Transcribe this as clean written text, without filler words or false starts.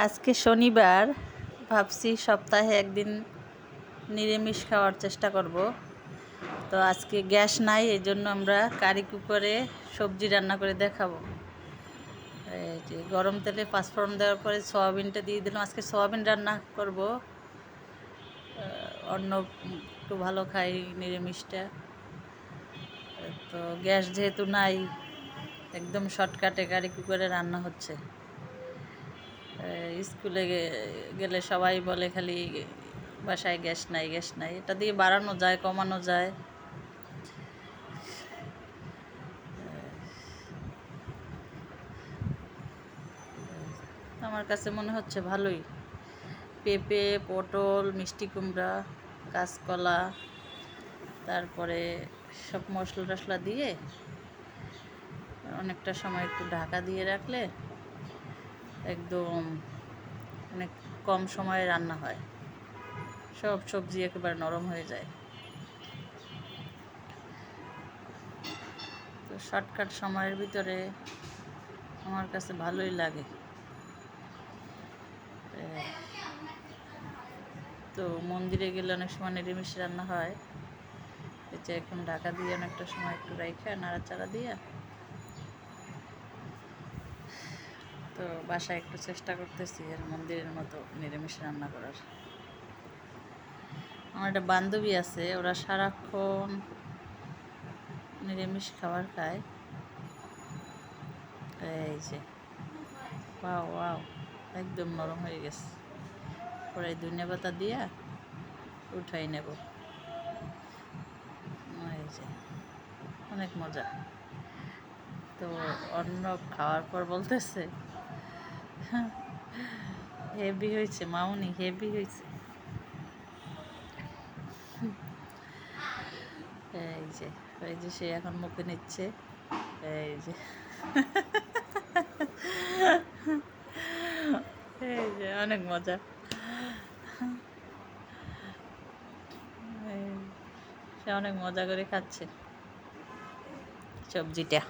আজকে শনিবার, ভাবছি সপ্তাহে একদিন নিরামিষ খাওয়ার চেষ্টা করব। তো আজকে গ্যাস নাই, এই জন্য আমরা কারি কুকারে সবজি রান্না করে দেখাবো। এই যে গরম তেলে পাঁচফোড়ন দেওয়ার পরে সয়াবিনটা দিয়ে দিলাম। আজকে সয়াবিন রান্না করব। অন্য একটু ভালো খাই নিরামিষটা। তো গ্যাস যেহেতু নাই, একদম শর্টকাটে কারি কুকারে রান্না হচ্ছে। স্কুলে গেলে সবাই বলে খালি বাসায় গ্যাস নাই, গ্যাস নাই। এটা দিয়ে বাড়ানো যায়, কমানো যায়। আমার কাছে মনে হচ্ছে ভালোই। পেঁপে, পটল, মিষ্টি কুমড়া, কাঁচকলা, তারপরে সব মশলা টশলা দিয়ে অনেকটা সময় একটু ঢাকা দিয়ে রাখলে একদম অনেক কম সময়ে রান্না হয়। সব সবজি একেবারে নরম হয়ে যায়। তো শর্টকাট সময়ের ভিতরে আমার কাছে ভালোই লাগে। তো মন্দিরে গেলে অনেক সময় নিরামিষ রান্না হয়। এটা এখন ঢাকা দিয়ে অনেকটা সময় একটু রাইখা নাড়াচাড়া দিয়ে, তো বাসায় একটু চেষ্টা করতেছি আর মন্দিরের মতো নিরামিষ রান্না করার। আমার একটা বান্ধবী আছে, ওরা সারাক্ষণ নিরামিষ খাবার খায়। এই যে ওয়াও ওয়াও, একদম নরম হয়ে গেছে। পরে ধনিয়া পাতা দিয়া উঠাই নেব। এই যে অনেক মজা। তো অন্য খাওয়ার পর বলতেছে হেভি হয়েছে মামুনি, হেভি হয়েছে। এই যে সে এখন মুখে নিচ্ছে। এই যে এই যে অনেক মজা। সে অনেক মজা করে খাচ্ছে সবজিটা।